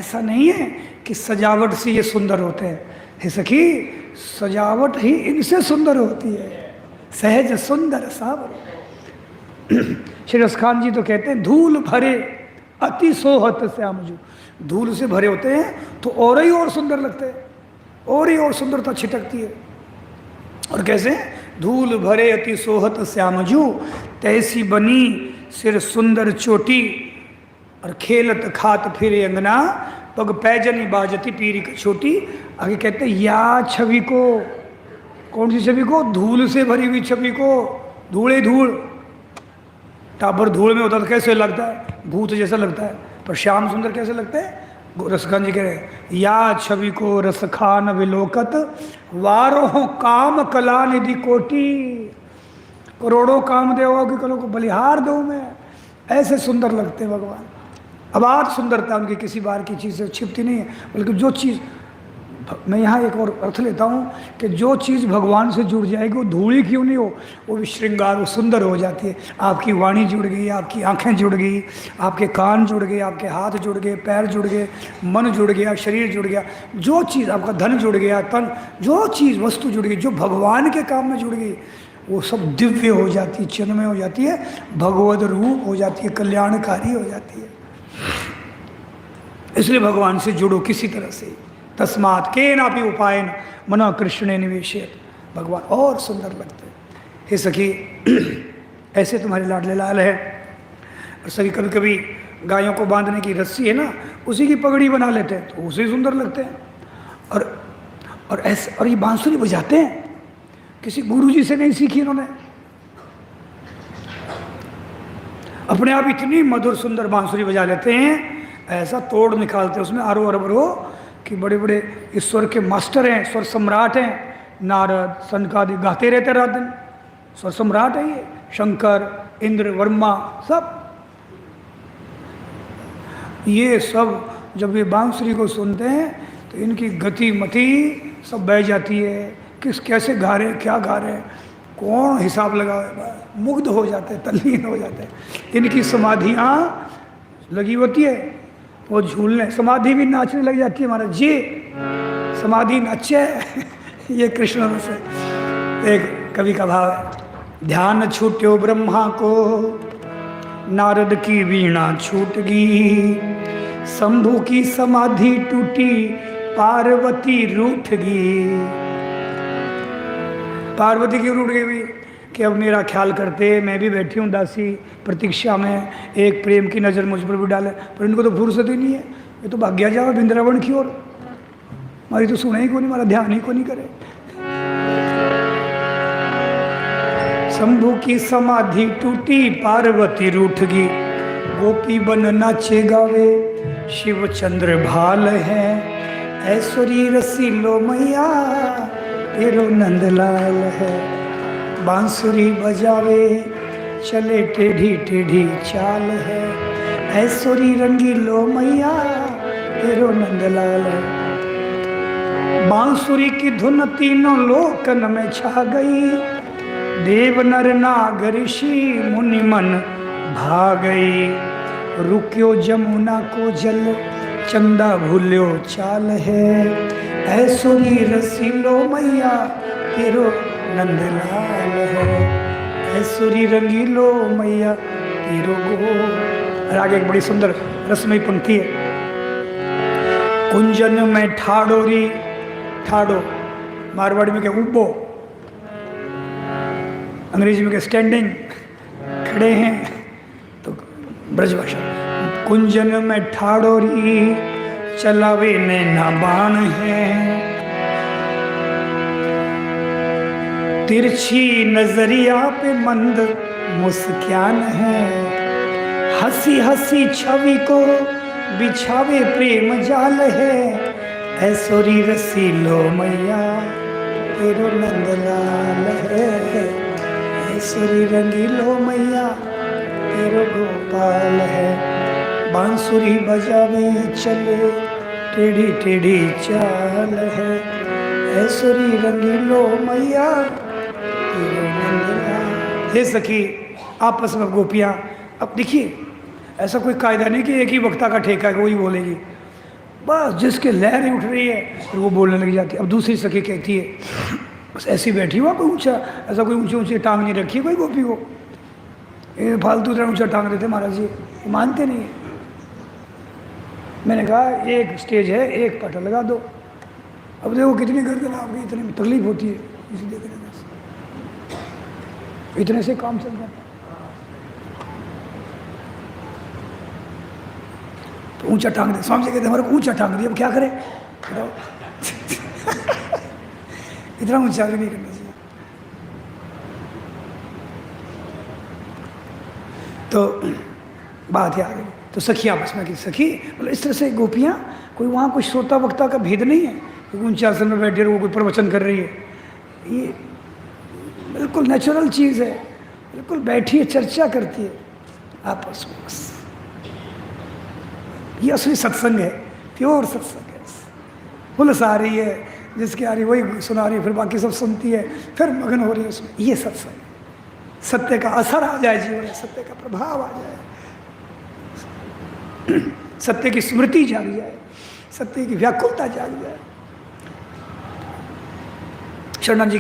ऐसा नहीं है कि सजावट से ये सुंदर होते हैं। हे सखी, सजावट ही इनसे सुंदर होती है। सहज सुंदर सावर। श्री रसखान जी तो कहते हैं धूल भरे अति सोहत श्यामजू। धूल से भरे होते हैं तो और ही और सुंदर लगते हैं, और ही और सुंदरता छिटकती है। और कैसे? धूल भरे अति सोहत श्यामजू, तैसी बनी सिर सुंदर चोटी, और खेलत खात फिरे अंगना, पग पैजनी बाजती पीरी की छोटी। आगे कहते हैं या छवि को, कौन सी छवि को? धूल से भरी हुई छवि को। धूले धूल, टाबर धूल में होता तो कैसे लगता है? भूत जैसा लगता है। पर श्याम सुंदर कैसे लगते हैं? रसखान जी कह रहे हैं या छवि को रसखान विलोकत, वारों काम कला निधि कोटि। करोड़ों काम देवों की कलो को बलिहार दो मैं, ऐसे सुंदर लगते हैं भगवान। अबाध सुंदरता उनकी, किसी बार की चीज़ से छिपती नहीं है। बल्कि जो चीज़, मैं यहाँ एक और अर्थ लेता हूँ कि जो चीज़ भगवान से जुड़ जाएगी वो धूली क्यों नहीं हो, वो भी श्रृंगार, वो सुंदर हो जाती है। आपकी वाणी जुड़ गई, आपकी आंखें जुड़ गई, आपके कान जुड़ गए, आपके हाथ जुड़ गए, पैर जुड़ गए, मन जुड़ गया, शरीर जुड़ गया। जो चीज़, आपका धन जुड़ गया, तन, जो चीज़ वस्तु जुड़ गई, जो भगवान के काम में जुड़ गई, वो सब दिव्य हो जाती है, चिन्मय हो जाती है, भगवद रूप हो जाती है, कल्याणकारी हो जाती है। इसलिए भगवान से जुड़ो किसी तरह से। तस्मात् केनापि उपायेन मनः कृष्णे निवेशेत। भगवान और सुंदर लगते हैं। हे सखी, ऐसे तुम्हारे लाडले लाल है। और सखी, कभी कभी गायों को बांधने की रस्सी है ना, उसी की पगड़ी बना लेते हैं तो उसे सुंदर लगते हैं। और ऐसे, और ये बांसुरी बजाते हैं, किसी गुरुजी से नहीं सीखी इन्होंने, अपने आप इतनी मधुर सुंदर बांसुरी बजा लेते हैं, ऐसा तोड़ निकालते हैं उसमें आरो अरबर हो कि बड़े बड़े ईश्वर के मास्टर हैं, स्वर सम्राट हैं। नारद सनकादि गाते रहते रात दिन, स्वर सम्राट है ये। शंकर, इंद्र, वर्मा, सब ये सब जब ये बांसुरी को सुनते हैं तो इनकी गति मति सब बह जाती है। किस कैसे गा रहे, क्या गा रहे, कौन हिसाब लगा, मुग्ध हो जाते हैं, तल्लीन हो जाते हैं। इनकी समाधियाँ लगी होती है, वो झूलने, समाधि भी नाचने लग जाती है। महाराज जी समाधि नाचे ये कृष्ण से। एक कवि का भाव है, ध्यान छूट्यो ब्रह्मा को, नारद की वीणा छूट गई, शंभु की समाधि टूटी, पार्वती रूठ गई। पार्वती क्यों रूठ गई कि अब मेरा ख्याल करते, मैं भी बैठी हूँ दासी प्रतीक्षा में, एक प्रेम की नज़र मुझ पर भी डाले। पर इनको तो फुर्सत ही नहीं है, ये तो भाग्या जाओ वृंदावन की ओर, हमारी तो सुने ही को नहीं, हमारा ध्यान ही को नहीं करे। शंभु की समाधि टूटी, पार्वती रूठ गई, गोपी बन नाचे गावे, शिव चंद्र भाल है, ऐश्वरी रसीलो मैया तेरो नंदलाल है। बांसुरी बजावे चले टेढ़ी टेढ़ी चाल है, ऐश्वरी रंगीलो मैया तेरो नंदलाल है। बांसुरी की धुन तीनों लोकन में छा गई, देव नर नाग ऋषि मुनि मन भा गई। रुक्यो जमुना को जल, चंदा भूल्यो चाल है, ऐश्वरी रसीलो मैया तेरो नंदलाल है, ऐश्वरी रंगीलो मैया तेरो गो। और आगे एक बड़ी सुंदर रसमयी पंक्ति है, कुंजन में ठाड़ोरी, ठाड़ो मारवाड़ी में क्या उबो, अंग्रेजी में क्या स्टैंडिंग, खड़े हैं, तो ब्रजभाषा। कुंजन में ठाड़ोरी चलावे नैना बाण है, तिरछी नजरिया पे मंद मुस्कान है, हंसी हंसी छवि को बिछावे प्रेम जाल है, ऐश्वरी रसीलो मैया तेरो नंदलाल है, ऐश्वरी रंगीलो मैया तेरो गोपाल है। बांसुरी बजावे चले टेढ़ी टेढ़ी चाल है, ऐश्वरी रंगीलो मैया तेरो नंदलाल। हे सखी, आपस में गोपियाँ, अब देखिए ऐसा कोई कायदा नहीं कि एक ही वक्ता का ठेका है वही बोलेगी। बस जिसके लहरें उठ रही है फिर वो बोलने लग जाती है। अब दूसरी सखी कहती है बस ऐसी बैठी हुआ कोई ऊंचा, ऐसा कोई ऊंची ऊंची टांग नहीं रखी कोई गोपी को, ये फालतू तरह ऊंचा टांग देते महाराज जी, मानते नहीं है। मैंने कहा एक स्टेज है, एक पटा लगा दो। अब देखो कितनी गर्दन आपकी, इतनी तकलीफ होती है इसी देखने में, इतने से काम चल जाता है। तो ऊंचा टांग दे, स्वामी जी कहते हमारे को ऊंचा टांग दिया, अब क्या करें बताओ। इतना ऊंचा भी नहीं करना चाहिए। तो बात है आगे, तो सखी आपस में की सखी मतलब इस तरह से गोपियाँ, कोई वहाँ कोई श्रोता वक्ता का भेद नहीं है, क्योंकि ऊंचे आसन में बैठे वो कोई प्रवचन कर रही है, ये बिल्कुल नेचुरल चीज़ है, बिल्कुल बैठी है चर्चा करती है आपस में, बस ये असली सत्संग है, प्योर सत्संग है। पुलिस आ रही है, जिसकी आ रही वही सुना रही है, फिर बाकी सब सुनती है, फिर मगन हो रही है उसमें, ये सत्संग है। सत्य का असर आ जाए जीवन में, सत्य का प्रभाव आ जाए, सत्य की स्मृति जाग जाए, सत्य की व्याकुलता जाग जाए। शरणानंद जी